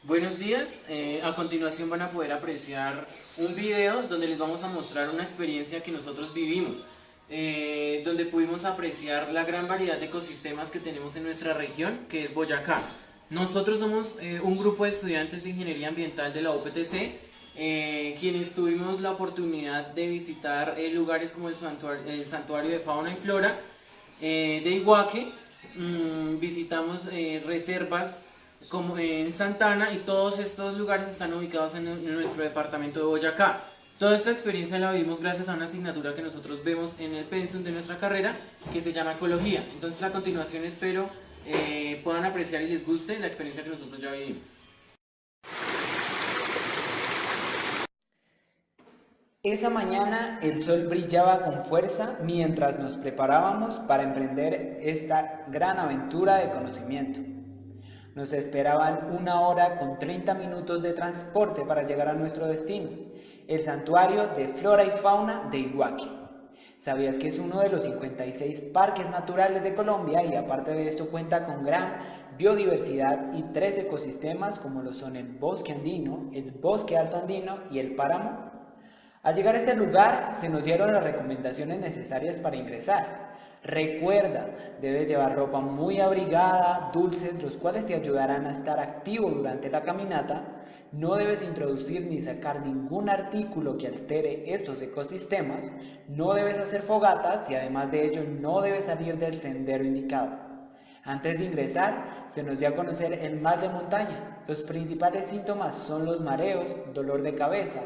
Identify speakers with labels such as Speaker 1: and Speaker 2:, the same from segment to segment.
Speaker 1: Buenos días, a continuación van a poder apreciar un video donde les vamos a mostrar una experiencia que nosotros vivimos, donde pudimos apreciar la gran variedad de ecosistemas que tenemos en nuestra región, que es Boyacá. Nosotros somos un grupo de estudiantes de Ingeniería Ambiental de la UPTC, quienes tuvimos la oportunidad de visitar lugares como el Santuario de Fauna y Flora de Iguaque. Visitamos reservas como en Santana, y todos estos lugares están ubicados en nuestro departamento de Boyacá. Toda esta experiencia la vimos gracias a una asignatura que nosotros vemos en el pensum de nuestra carrera, que se llama Ecología. Entonces a continuación espero puedan apreciar y les guste la experiencia que nosotros ya vivimos.
Speaker 2: Esa mañana el sol brillaba con fuerza mientras nos preparábamos para emprender esta gran aventura de conocimiento. Nos esperaban 1 hora con 30 minutos de transporte para llegar a nuestro destino, el Santuario de Flora y Fauna de Iguaque. ¿Sabías que es uno de los 56 parques naturales de Colombia y aparte de esto cuenta con gran biodiversidad y 3 ecosistemas como lo son el bosque andino, el bosque alto andino y el páramo? Al llegar a este lugar se nos dieron las recomendaciones necesarias para ingresar. Recuerda, debes llevar ropa muy abrigada, dulces, los cuales te ayudarán a estar activo durante la caminata. No debes introducir ni sacar ningún artículo que altere estos ecosistemas. No debes hacer fogatas y además de ello no debes salir del sendero indicado. Antes de ingresar, se nos dio a conocer el mal de montaña. Los principales síntomas son los mareos, dolor de cabeza,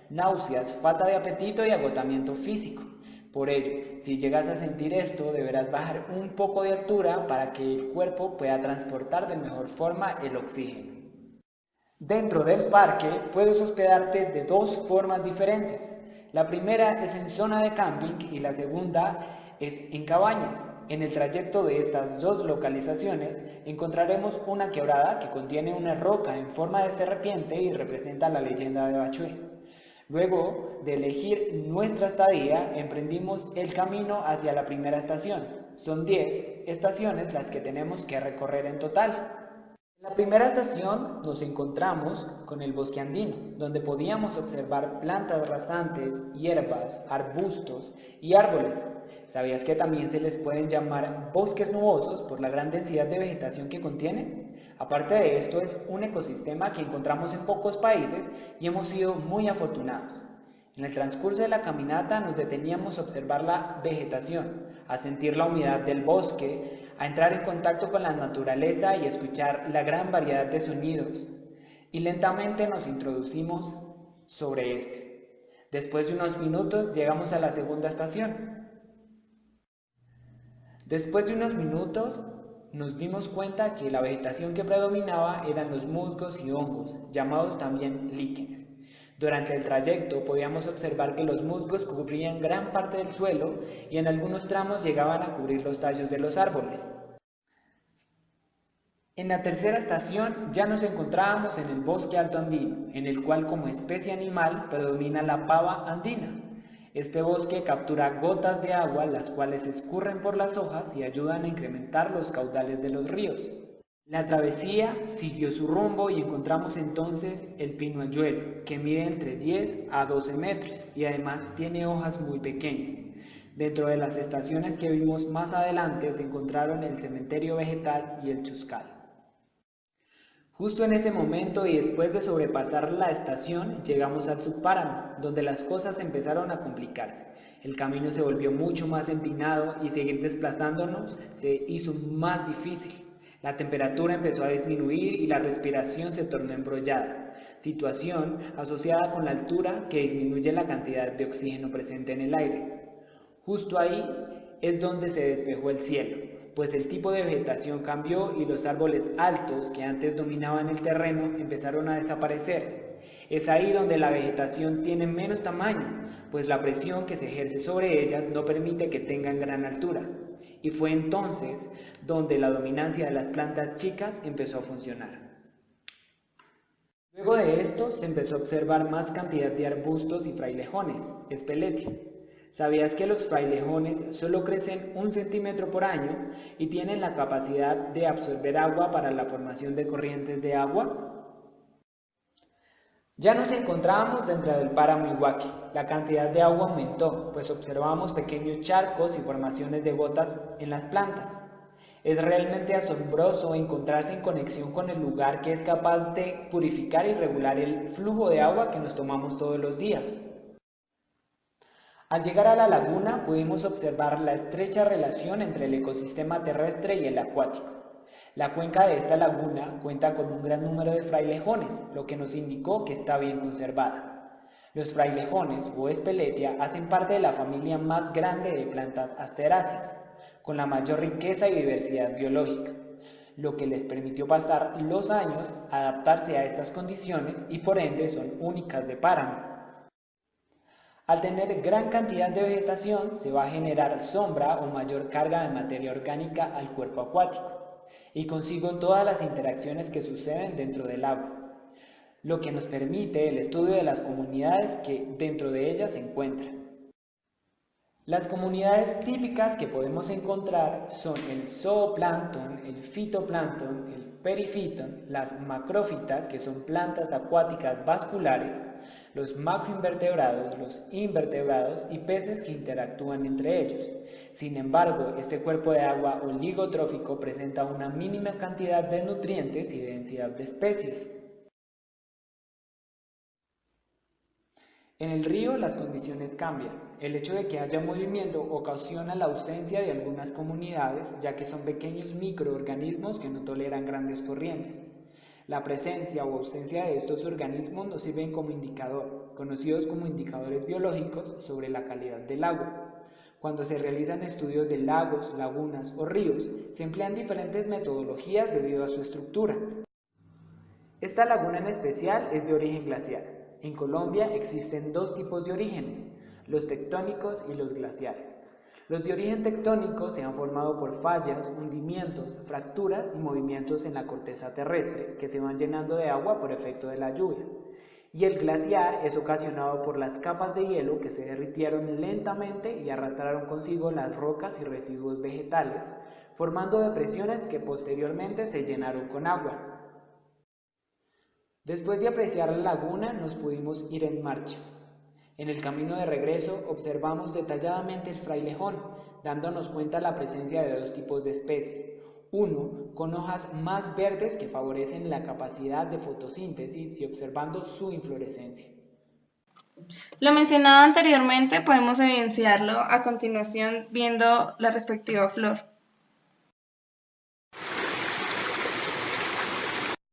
Speaker 2: náuseas, falta de apetito y agotamiento físico. Por ello, si llegas a sentir esto, deberás bajar un poco de altura para que el cuerpo pueda transportar de mejor forma el oxígeno. Dentro del parque puedes hospedarte de 2 formas diferentes. La primera es en zona de camping y la segunda es en cabañas. En el trayecto de estas 2 localizaciones encontraremos una quebrada que contiene una roca en forma de serpiente y representa la leyenda de Bachué. Luego de elegir nuestra estadía, emprendimos el camino hacia la primera estación. Son 10 estaciones las que tenemos que recorrer en total. En la primera estación nos encontramos con el bosque andino, donde podíamos observar plantas rasantes, hierbas, arbustos y árboles. ¿Sabías que también se les pueden llamar bosques nubosos por la gran densidad de vegetación que contienen? Aparte de esto, es un ecosistema que encontramos en pocos países y hemos sido muy afortunados. En el transcurso de la caminata nos deteníamos a observar la vegetación, a sentir la humedad del bosque, a entrar en contacto con la naturaleza y escuchar la gran variedad de sonidos. Y lentamente nos introducimos sobre este. Después de unos minutos llegamos a la segunda estación. Después de unos minutos nos dimos cuenta que la vegetación que predominaba eran los musgos y hongos, llamados también líquenes. Durante el trayecto podíamos observar que los musgos cubrían gran parte del suelo y en algunos tramos llegaban a cubrir los tallos de los árboles. En la tercera estación ya nos encontrábamos en el bosque alto andino, en el cual como especie animal predomina la pava andina. Este bosque captura gotas de agua, las cuales escurren por las hojas y ayudan a incrementar los caudales de los ríos. La travesía siguió su rumbo y encontramos entonces el pinuayuelo, que mide entre 10 a 12 metros y además tiene hojas muy pequeñas. Dentro de las estaciones que vimos más adelante se encontraron el cementerio vegetal y el chuscal. Justo en ese momento y después de sobrepasar la estación, llegamos al subpáramo, donde las cosas empezaron a complicarse. El camino se volvió mucho más empinado y seguir desplazándonos se hizo más difícil. La temperatura empezó a disminuir y la respiración se tornó embrollada, situación asociada con la altura que disminuye la cantidad de oxígeno presente en el aire. Justo ahí es donde se despejó el cielo, pues el tipo de vegetación cambió y los árboles altos que antes dominaban el terreno empezaron a desaparecer. Es ahí donde la vegetación tiene menos tamaño, pues la presión que se ejerce sobre ellas no permite que tengan gran altura. Y fue entonces donde la dominancia de las plantas chicas empezó a funcionar. Luego de esto se empezó a observar más cantidad de arbustos y frailejones, Speletia. ¿Sabías que los frailejones solo crecen 1 centímetro por año y tienen la capacidad de absorber agua para la formación de corrientes de agua? Ya nos encontrábamos dentro del páramo Iguaque. La cantidad de agua aumentó, pues observábamos pequeños charcos y formaciones de gotas en las plantas. Es realmente asombroso encontrarse en conexión con el lugar que es capaz de purificar y regular el flujo de agua que nos tomamos todos los días. Al llegar a la laguna pudimos observar la estrecha relación entre el ecosistema terrestre y el acuático. La cuenca de esta laguna cuenta con un gran número de frailejones, lo que nos indicó que está bien conservada. Los frailejones o espeletia hacen parte de la familia más grande de plantas asteráceas, con la mayor riqueza y diversidad biológica, lo que les permitió pasar los años adaptarse a estas condiciones y por ende son únicas de páramo. Al tener gran cantidad de vegetación, se va a generar sombra o mayor carga de materia orgánica al cuerpo acuático, y consigo todas las interacciones que suceden dentro del agua, lo que nos permite el estudio de las comunidades que dentro de ellas se encuentran. Las comunidades típicas que podemos encontrar son el zooplancton, el fitoplancton, el perifitón, las macrófitas, que son plantas acuáticas vasculares, los macroinvertebrados, los invertebrados y peces que interactúan entre ellos. Sin embargo, este cuerpo de agua oligotrófico presenta una mínima cantidad de nutrientes y densidad de especies. En el río las condiciones cambian. El hecho de que haya movimiento ocasiona la ausencia de algunas comunidades, ya que son pequeños microorganismos que no toleran grandes corrientes. La presencia o ausencia de estos organismos nos sirven como indicador, conocidos como indicadores biológicos sobre la calidad del agua. Cuando se realizan estudios de lagos, lagunas o ríos, se emplean diferentes metodologías debido a su estructura. Esta laguna en especial es de origen glaciar. En Colombia existen dos tipos de orígenes, los tectónicos y los glaciares. Los de origen tectónico se han formado por fallas, hundimientos, fracturas y movimientos en la corteza terrestre que se van llenando de agua por efecto de la lluvia. Y el glaciar es ocasionado por las capas de hielo que se derritieron lentamente y arrastraron consigo las rocas y residuos vegetales, formando depresiones que posteriormente se llenaron con agua. Después de apreciar la laguna, nos pudimos ir en marcha. En el camino de regreso observamos detalladamente el frailejón, dándonos cuenta de la presencia de dos tipos de especies. Uno con hojas más verdes que favorecen la capacidad de fotosíntesis y observando su inflorescencia.
Speaker 3: Lo mencionado anteriormente podemos evidenciarlo a continuación viendo la respectiva flor.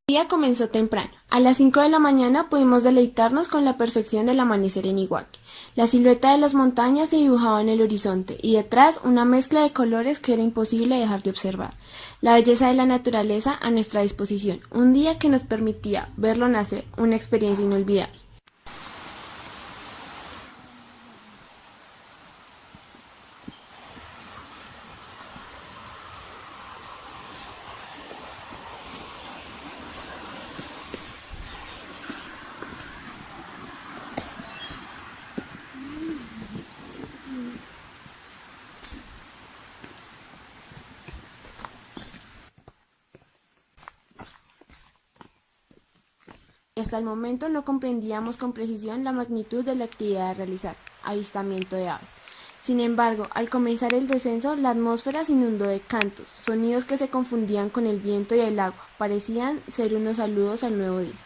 Speaker 4: El día comenzó temprano. A las 5 de la mañana pudimos deleitarnos con la perfección del amanecer en Iguaque. La silueta de las montañas se dibujaba en el horizonte y detrás una mezcla de colores que era imposible dejar de observar. La belleza de la naturaleza a nuestra disposición, un día que nos permitía verlo nacer, una experiencia inolvidable. Hasta el momento no comprendíamos con precisión la magnitud de la actividad a realizar, avistamiento de aves. Sin embargo, al comenzar el descenso, la atmósfera se inundó de cantos, sonidos que se confundían con el viento y el agua, parecían ser unos saludos al nuevo día.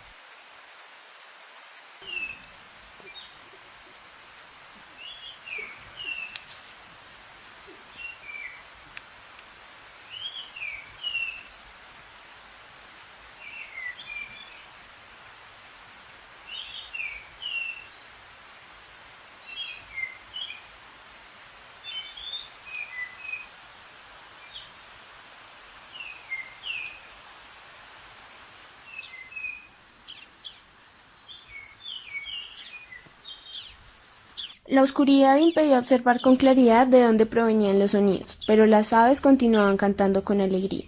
Speaker 4: La oscuridad impedía observar con claridad de dónde provenían los sonidos, pero las aves continuaban cantando con alegría.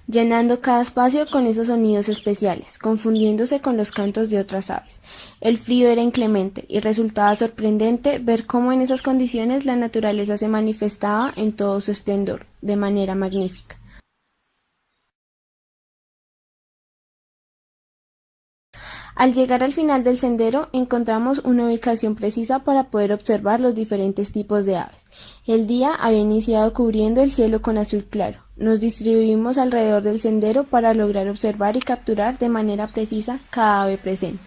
Speaker 4: llenando cada espacio con esos sonidos especiales, confundiéndose con los cantos de otras aves. El frío era inclemente y resultaba sorprendente ver cómo en esas condiciones la naturaleza se manifestaba en todo su esplendor, de manera magnífica. Al llegar al final del sendero, encontramos una ubicación precisa para poder observar los diferentes tipos de aves. El día había iniciado cubriendo el cielo con azul claro. Nos distribuimos alrededor del sendero para lograr observar y capturar de manera precisa cada ave presente.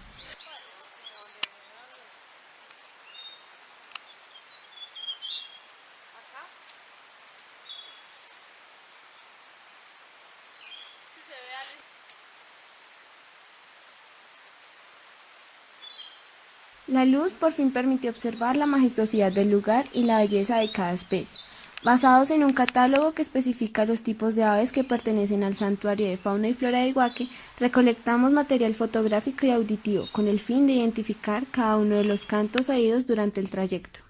Speaker 4: La luz por fin permitió observar la majestuosidad del lugar y la belleza de cada especie. Basados en un catálogo que especifica los tipos de aves que pertenecen al Santuario de Fauna y Flora de Iguaque, recolectamos material fotográfico y auditivo con el fin de identificar cada uno de los cantos oídos durante el trayecto.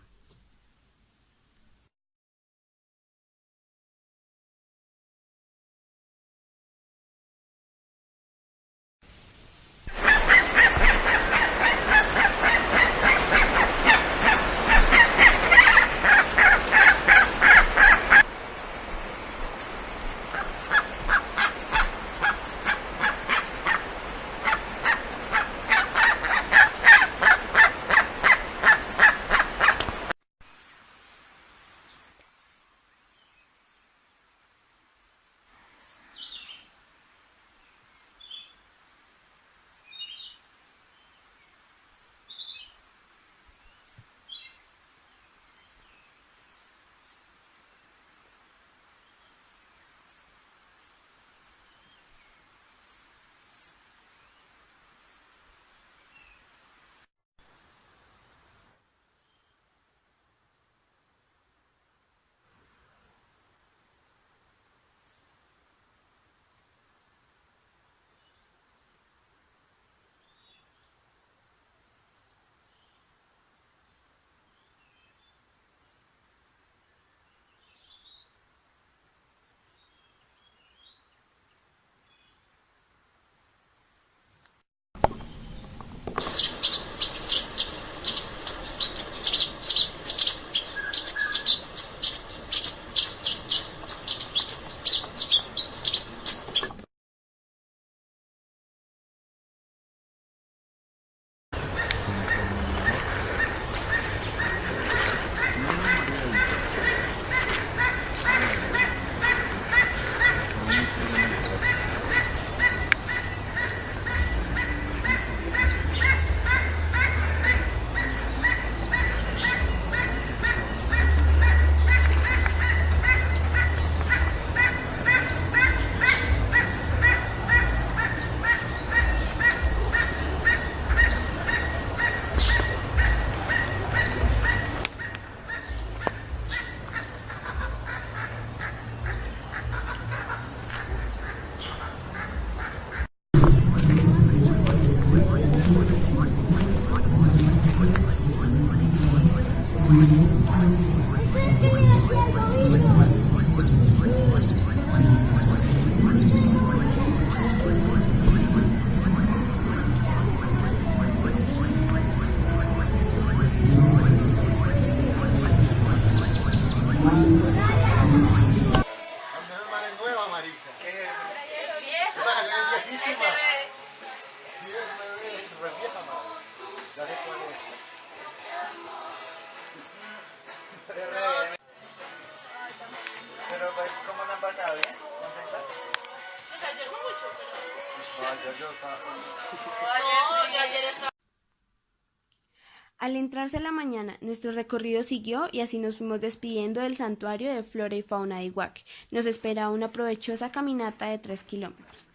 Speaker 4: Al entrarse la mañana, nuestro recorrido siguió y así nos fuimos despidiendo del Santuario de Flora y Fauna de Iguaque. Nos esperaba una provechosa caminata de 3 kilómetros.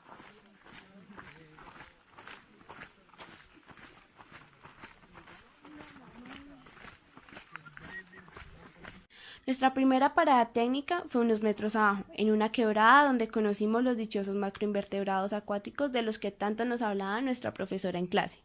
Speaker 4: Nuestra primera parada técnica fue unos metros abajo, en una quebrada donde conocimos los dichosos macroinvertebrados acuáticos de los que tanto nos hablaba nuestra profesora en clase.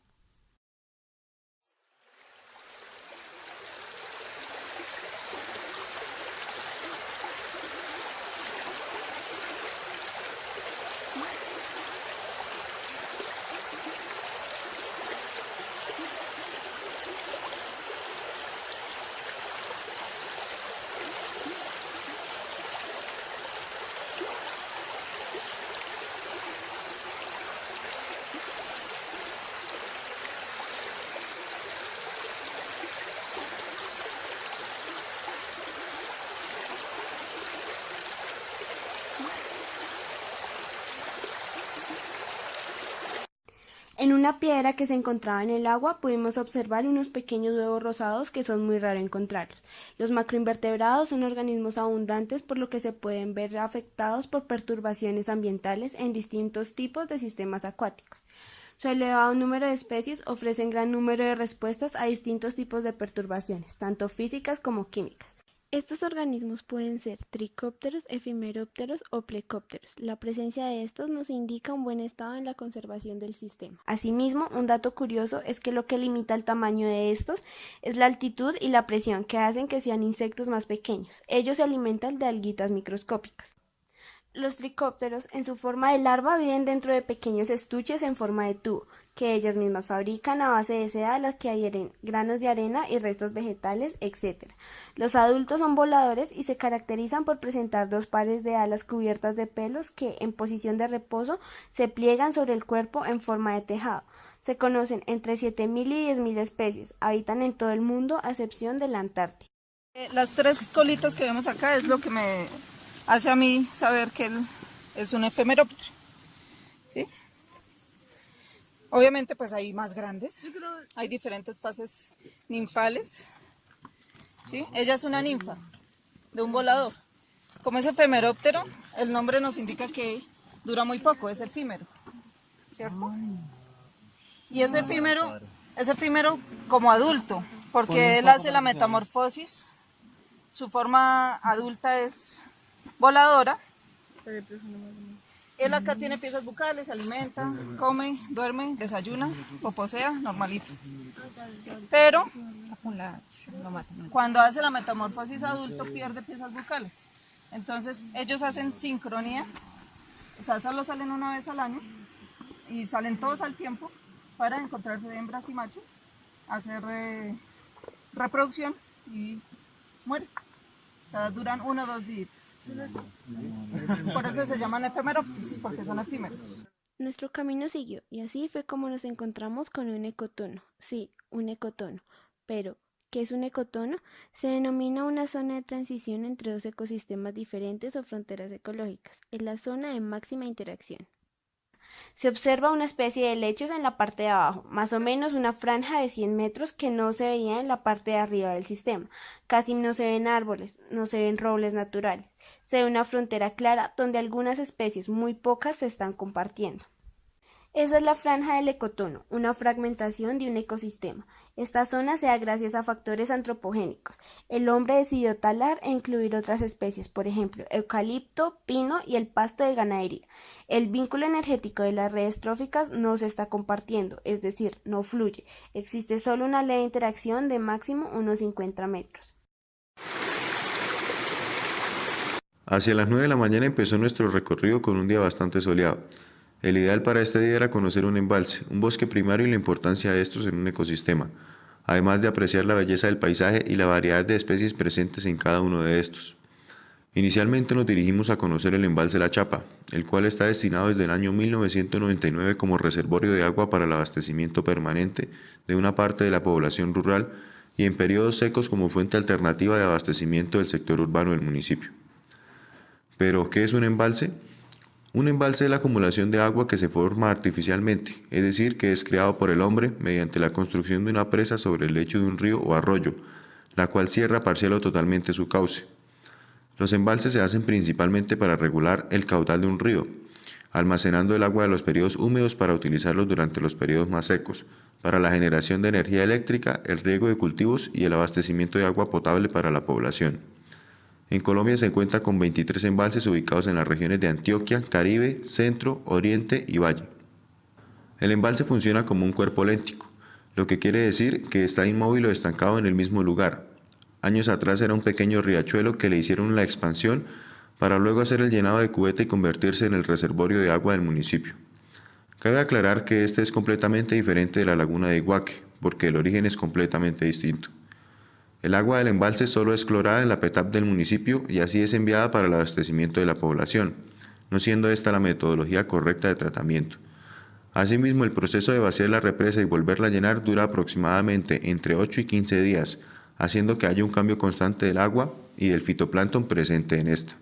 Speaker 4: una piedra que se encontraba en el agua pudimos observar unos pequeños huevos rosados que son muy raro encontrarlos. Los macroinvertebrados son organismos abundantes por lo que se pueden ver afectados por perturbaciones ambientales en distintos tipos de sistemas acuáticos. Su elevado número de especies ofrecen gran número de respuestas a distintos tipos de perturbaciones, tanto físicas como químicas. Estos organismos pueden ser tricópteros, efimerópteros o plecópteros. La presencia de estos nos indica un buen estado en la conservación del sistema. Asimismo, un dato curioso es que lo que limita el tamaño de estos es la altitud y la presión que hacen que sean insectos más pequeños. Ellos se alimentan de alguitas microscópicas. Los tricópteros, en su forma de larva, viven dentro de pequeños estuches en forma de tubo, que ellas mismas fabrican a base de seda a las que adhieren granos de arena y restos vegetales, etc. Los adultos son voladores y se caracterizan por presentar 2 pares de alas cubiertas de pelos que, en posición de reposo, se pliegan sobre el cuerpo en forma de tejado. Se conocen entre 7.000 y 10.000 especies, habitan en todo el mundo a excepción de la Antártida.
Speaker 5: Las 3 colitas que vemos acá es lo que me hace a mí saber que él es un efemeróptero, ¿sí? Obviamente pues hay más grandes, hay diferentes fases ninfales, ¿sí? Ella es una ninfa de un volador. Como es efemeróptero, el nombre nos indica que dura muy poco, es efímero, ¿cierto? Y es efímero como adulto, porque él hace la metamorfosis, su forma adulta es voladora. Él acá tiene piezas bucales, se alimenta, come, duerme, desayuna, poposea, normalito. Pero cuando hace la metamorfosis adulto pierde piezas bucales. Entonces ellos hacen sincronía, o sea, solo salen una vez al año y salen todos al tiempo para encontrarse de hembras y machos, hacer reproducción y mueren. O sea, duran 1 o 2 días. Por eso se llaman efemerópteros, porque son efímeros.
Speaker 4: Nuestro camino siguió, y así fue como nos encontramos con un ecotono. Sí, un ecotono. Pero, ¿qué es un ecotono? Se denomina una zona de transición entre 2 ecosistemas diferentes o fronteras ecológicas. Es la zona de máxima interacción. Se observa una especie de lechos en la parte de abajo, más o menos una franja de 100 metros que no se veía en la parte de arriba del sistema. Casi no se ven árboles, no se ven robles naturales. Se ve una frontera clara donde algunas especies, muy pocas, se están compartiendo. Esa es la franja del ecotono, una fragmentación de un ecosistema. Esta zona se da gracias a factores antropogénicos. El hombre decidió talar e incluir otras especies, por ejemplo, eucalipto, pino y el pasto de ganadería. El vínculo energético de las redes tróficas no se está compartiendo, es decir, no fluye. Existe solo una leve interacción de máximo unos 50 metros.
Speaker 6: Hacia las 9 de la mañana empezó nuestro recorrido con un día bastante soleado. El ideal para este día era conocer un embalse, un bosque primario y la importancia de estos en un ecosistema, además de apreciar la belleza del paisaje y la variedad de especies presentes en cada uno de estos. Inicialmente nos dirigimos a conocer el embalse La Chapa, el cual está destinado desde el año 1999 como reservorio de agua para el abastecimiento permanente de una parte de la población rural y en periodos secos como fuente alternativa de abastecimiento del sector urbano del municipio. ¿Pero qué es un embalse? Un embalse es la acumulación de agua que se forma artificialmente, es decir, que es creado por el hombre mediante la construcción de una presa sobre el lecho de un río o arroyo, la cual cierra parcial o totalmente su cauce. Los embalses se hacen principalmente para regular el caudal de un río, almacenando el agua de los periodos húmedos para utilizarlos durante los periodos más secos, para la generación de energía eléctrica, el riego de cultivos y el abastecimiento de agua potable para la población. En Colombia se cuenta con 23 embalses ubicados en las regiones de Antioquia, Caribe, Centro, Oriente y Valle. El embalse funciona como un cuerpo léntico, lo que quiere decir que está inmóvil o estancado en el mismo lugar. Años atrás era un pequeño riachuelo que le hicieron la expansión para luego hacer el llenado de cubeta y convertirse en el reservorio de agua del municipio. Cabe aclarar que este es completamente diferente de la laguna de Iguaque, porque el origen es completamente distinto. El agua del embalse solo es clorada en la PETAP del municipio y así es enviada para el abastecimiento de la población, no siendo esta la metodología correcta de tratamiento. Asimismo, el proceso de vaciar la represa y volverla a llenar dura aproximadamente entre 8 y 15 días, haciendo que haya un cambio constante del agua y del fitoplancton presente en esta.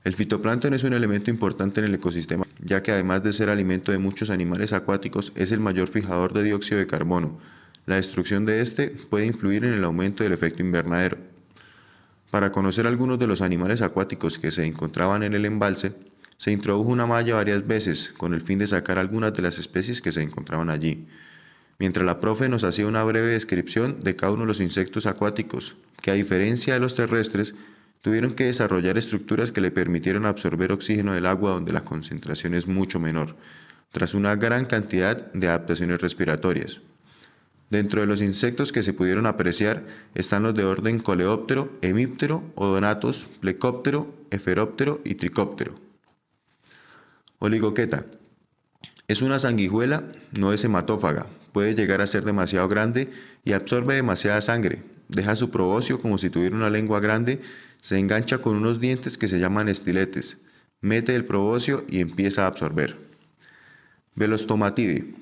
Speaker 6: El fitoplancton es un elemento importante en el ecosistema, ya que además de ser alimento de muchos animales acuáticos, es el mayor fijador de dióxido de carbono. La destrucción de este puede influir en el aumento del efecto invernadero. Para conocer algunos de los animales acuáticos que se encontraban en el embalse, se introdujo una malla varias veces con el fin de sacar algunas de las especies que se encontraban allí, mientras la profe nos hacía una breve descripción de cada uno de los insectos acuáticos, que a diferencia de los terrestres, tuvieron que desarrollar estructuras que le permitieron absorber oxígeno del agua donde la concentración es mucho menor, tras una gran cantidad de adaptaciones respiratorias. Dentro de los insectos que se pudieron apreciar están los de orden Coleóptero, Hemíptero, Odonatos, Plecóptero, Eferóptero y Tricóptero. Oligoqueta. Es una sanguijuela, no es hematófaga, puede llegar a ser demasiado grande y absorbe demasiada sangre. Deja su proboscis como si tuviera una lengua grande, se engancha con unos dientes que se llaman estiletes, mete el proboscis y empieza a absorber. Velostomatidae.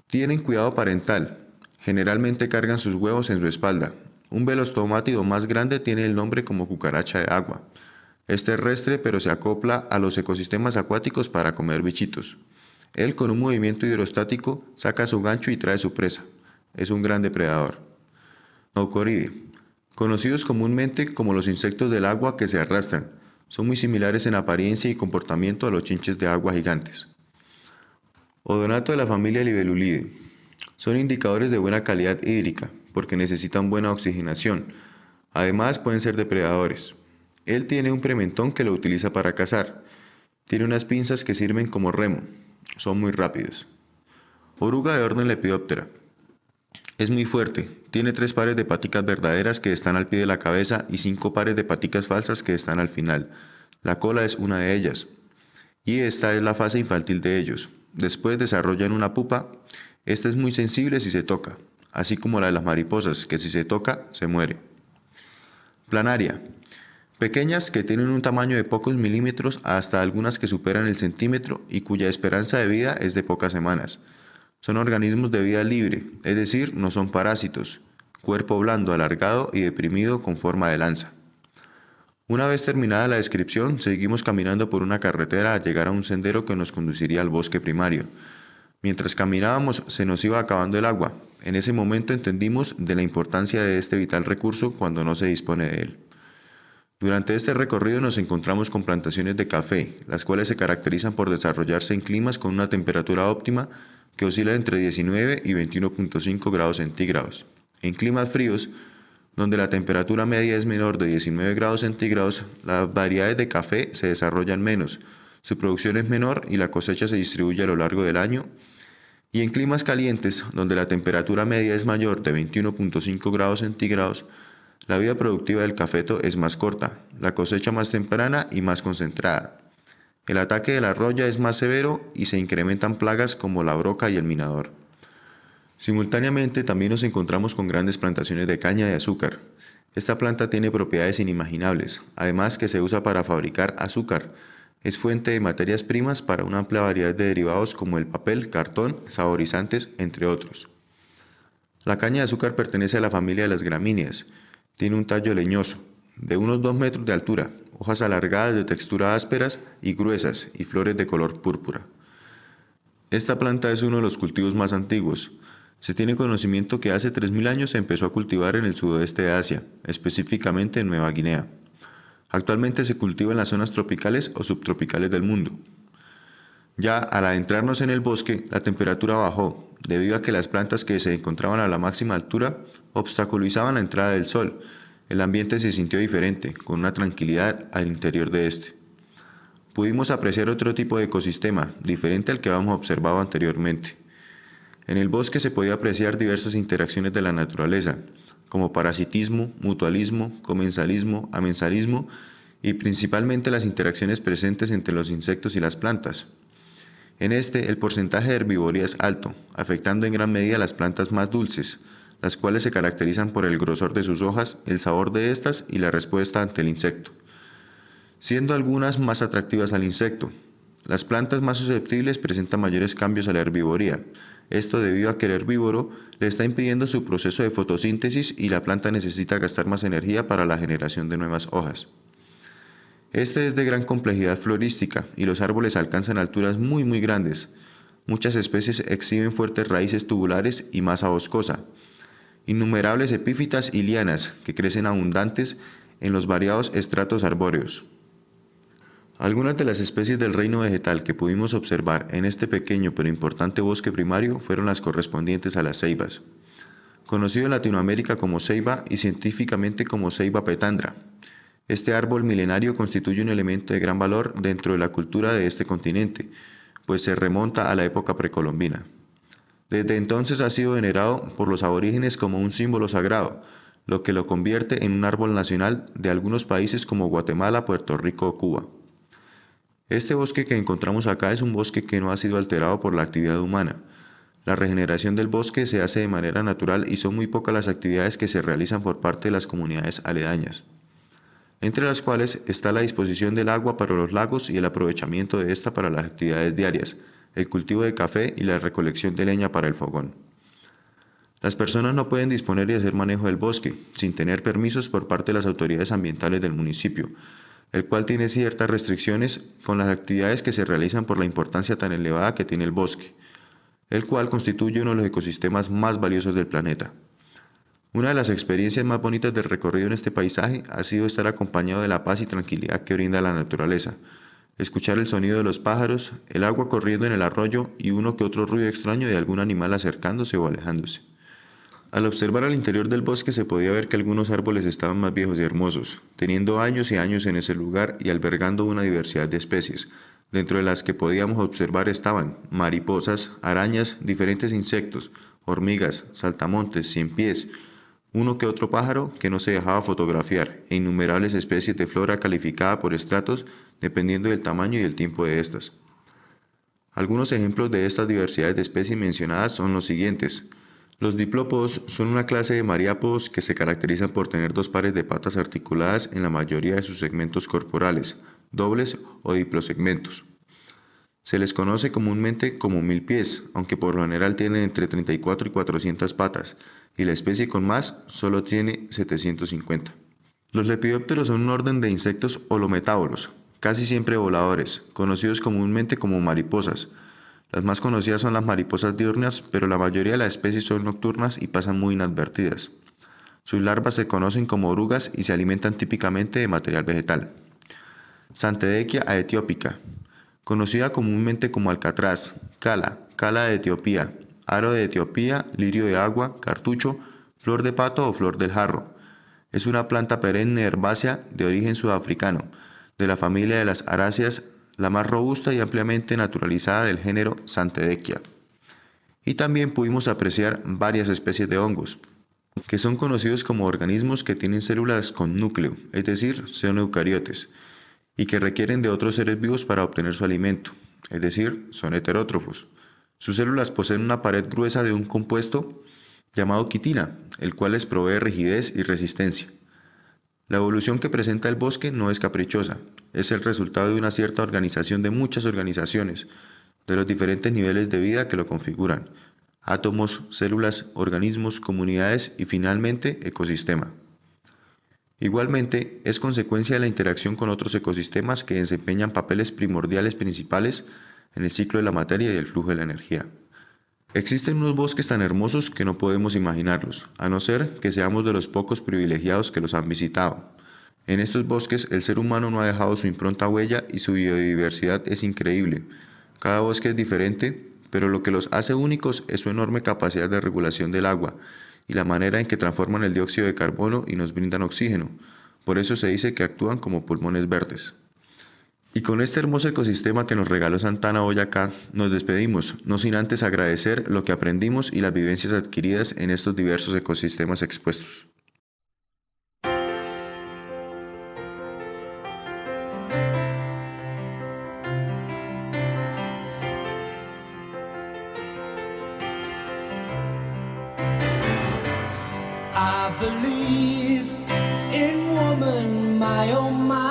Speaker 6: Tienen cuidado parental, generalmente cargan sus huevos en su espalda. Un velostomátido más grande tiene el nombre como cucaracha de agua. Es terrestre pero se acopla a los ecosistemas acuáticos para comer bichitos. Él con un movimiento hidrostático saca su gancho y trae su presa. Es un gran depredador. Naucoridae. Conocidos comúnmente como los insectos del agua que se arrastran, son muy similares en apariencia y comportamiento a los chinches de agua gigantes. Odonato de la familia Libellulidae. Son indicadores de buena calidad hídrica, porque necesitan buena oxigenación. Además pueden ser depredadores. Él tiene un prementón que lo utiliza para cazar. Tiene unas pinzas que sirven como remo. Son muy rápidos. Oruga de orden Lepidoptera. Es muy fuerte, tiene 3 pares de paticas verdaderas que están al pie de la cabeza y 5 pares de paticas falsas que están al final. La cola es una de ellas. Y esta es la fase infantil de ellos. Después desarrollan una pupa. Esta es muy sensible si se toca, así como la de las mariposas, que si se toca, se muere. Planaria. Pequeñas que tienen un tamaño de pocos milímetros hasta algunas que superan el centímetro y cuya esperanza de vida es de pocas semanas. Son organismos de vida libre, es decir, no son parásitos. Cuerpo blando, alargado y deprimido con forma de lanza. Una vez terminada la descripción, seguimos caminando por una carretera a llegar a un sendero que nos conduciría al bosque primario. Mientras caminábamos se nos iba acabando el agua. En ese momento entendimos de la importancia de este vital recurso cuando no se dispone de él. Durante este recorrido nos encontramos con plantaciones de café, las cuales se caracterizan por desarrollarse en climas con una temperatura óptima que oscila entre 19 y 21.5 grados centígrados. En climas fríos, donde la temperatura media es menor de 19 grados centígrados, las variedades de café se desarrollan menos, su producción es menor y la cosecha se distribuye a lo largo del año. Y en climas calientes, donde la temperatura media es mayor de 21.5 grados centígrados, la vida productiva del cafeto es más corta, la cosecha más temprana y más concentrada. El ataque de la roya es más severo y se incrementan plagas como la broca y el minador. Simultáneamente también nos encontramos con grandes plantaciones de caña de azúcar. Esta planta tiene propiedades inimaginables, además que se usa para fabricar azúcar. Es fuente de materias primas para una amplia variedad de derivados como el papel, cartón, saborizantes, entre otros. La caña de azúcar pertenece a la familia de las gramíneas. Tiene un tallo leñoso, de unos 2 metros de altura, hojas alargadas de textura ásperas y gruesas y flores de color púrpura. Esta planta es uno de los cultivos más antiguos. Se tiene conocimiento que hace 3.000 años se empezó a cultivar en el sudoeste de Asia, específicamente en Nueva Guinea. Actualmente se cultiva en las zonas tropicales o subtropicales del mundo. Ya al adentrarnos en el bosque, la temperatura bajó, debido a que las plantas que se encontraban a la máxima altura obstaculizaban la entrada del sol. El ambiente se sintió diferente, con una tranquilidad al interior de este. Pudimos apreciar otro tipo de ecosistema, diferente al que habíamos observado anteriormente. En el bosque se podía apreciar diversas interacciones de la naturaleza, como parasitismo, mutualismo, comensalismo, amensalismo y principalmente las interacciones presentes entre los insectos y las plantas. En este, el porcentaje de herbivoría es alto, afectando en gran medida a las plantas más dulces, las cuales se caracterizan por el grosor de sus hojas, el sabor de estas y la respuesta ante el insecto, siendo algunas más atractivas al insecto. Las plantas más susceptibles presentan mayores cambios a la herbivoría, esto debido a que el herbívoro le está impidiendo su proceso de fotosíntesis y la planta necesita gastar más energía para la generación de nuevas hojas. Este es de gran complejidad florística y los árboles alcanzan alturas muy grandes. Muchas especies exhiben fuertes raíces tubulares y masa boscosa. Innumerables epífitas y lianas que crecen abundantes en los variados estratos arbóreos. Algunas de las especies del reino vegetal que pudimos observar en este pequeño pero importante bosque primario fueron las correspondientes a las ceibas, conocido en Latinoamérica como ceiba y científicamente como Ceiba petandra. Este árbol milenario constituye un elemento de gran valor dentro de la cultura de este continente, pues se remonta a la época precolombina. Desde entonces ha sido venerado por los aborígenes como un símbolo sagrado, lo que lo convierte en un árbol nacional de algunos países como Guatemala, Puerto Rico o Cuba. Este bosque que encontramos acá es un bosque que no ha sido alterado por la actividad humana. La regeneración del bosque se hace de manera natural y son muy pocas las actividades que se realizan por parte de las comunidades aledañas, entre las cuales está la disposición del agua para los lagos y el aprovechamiento de esta para las actividades diarias, el cultivo de café y la recolección de leña para el fogón. Las personas no pueden disponer y hacer manejo del bosque sin tener permisos por parte de las autoridades ambientales del municipio, el cual tiene ciertas restricciones con las actividades que se realizan por la importancia tan elevada que tiene el bosque, el cual constituye uno de los ecosistemas más valiosos del planeta. Una de las experiencias más bonitas del recorrido en este paisaje ha sido estar acompañado de la paz y tranquilidad que brinda la naturaleza, escuchar el sonido de los pájaros, el agua corriendo en el arroyo y uno que otro ruido extraño de algún animal acercándose o alejándose. Al observar al interior del bosque se podía ver que algunos árboles estaban más viejos y hermosos, teniendo años y años en ese lugar y albergando una diversidad de especies, dentro de las que podíamos observar estaban mariposas, arañas, diferentes insectos, hormigas, saltamontes, ciempiés, uno que otro pájaro que no se dejaba fotografiar e innumerables especies de flora calificada por estratos dependiendo del tamaño y el tiempo de estas. Algunos ejemplos de estas diversidades de especies mencionadas son los siguientes. Los diplópodos son una clase de mariápodos que se caracterizan por tener dos pares de patas articuladas en la mayoría de sus segmentos corporales, dobles o diplosegmentos. Se les conoce comúnmente como milpiés, aunque por lo general tienen entre 34 y 400 patas, y la especie con más solo tiene 750. Los lepidópteros son un orden de insectos holometábolos, casi siempre voladores, conocidos comúnmente como mariposas. Las más conocidas son las mariposas diurnas, pero la mayoría de las especies son nocturnas y pasan muy inadvertidas. Sus larvas se conocen como orugas y se alimentan típicamente de material vegetal. Xantedechia aethiopica, conocida comúnmente como alcatraz, cala, cala de Etiopía, aro de Etiopía, lirio de agua, cartucho, flor de pato o flor del jarro. Es una planta perenne herbácea de origen sudafricano, de la familia de las aráceas, la más robusta y ampliamente naturalizada del género Xantedechia. Y también pudimos apreciar varias especies de hongos, que son conocidos como organismos que tienen células con núcleo, es decir, son eucariotes, y que requieren de otros seres vivos para obtener su alimento, es decir, son heterótrofos. Sus células poseen una pared gruesa de un compuesto llamado quitina, el cual les provee rigidez y resistencia. La evolución que presenta el bosque no es caprichosa, es el resultado de una cierta organización de muchas organizaciones, de los diferentes niveles de vida que lo configuran, átomos, células, organismos, comunidades y finalmente ecosistema. Igualmente, es consecuencia de la interacción con otros ecosistemas que desempeñan papeles primordiales principales en el ciclo de la materia y el flujo de la energía. Existen unos bosques tan hermosos que no podemos imaginarlos, a no ser que seamos de los pocos privilegiados que los han visitado. En estos bosques el ser humano no ha dejado su impronta huella y su biodiversidad es increíble. Cada bosque es diferente, pero lo que los hace únicos es su enorme capacidad de regulación del agua y la manera en que transforman el dióxido de carbono y nos brindan oxígeno. Por eso se dice que actúan como pulmones verdes. Y con este hermoso ecosistema que nos regaló Santana Boyacá, nos despedimos, no sin antes agradecer lo que aprendimos y las vivencias adquiridas en estos diversos ecosistemas expuestos.
Speaker 7: I believe in woman, my oh my.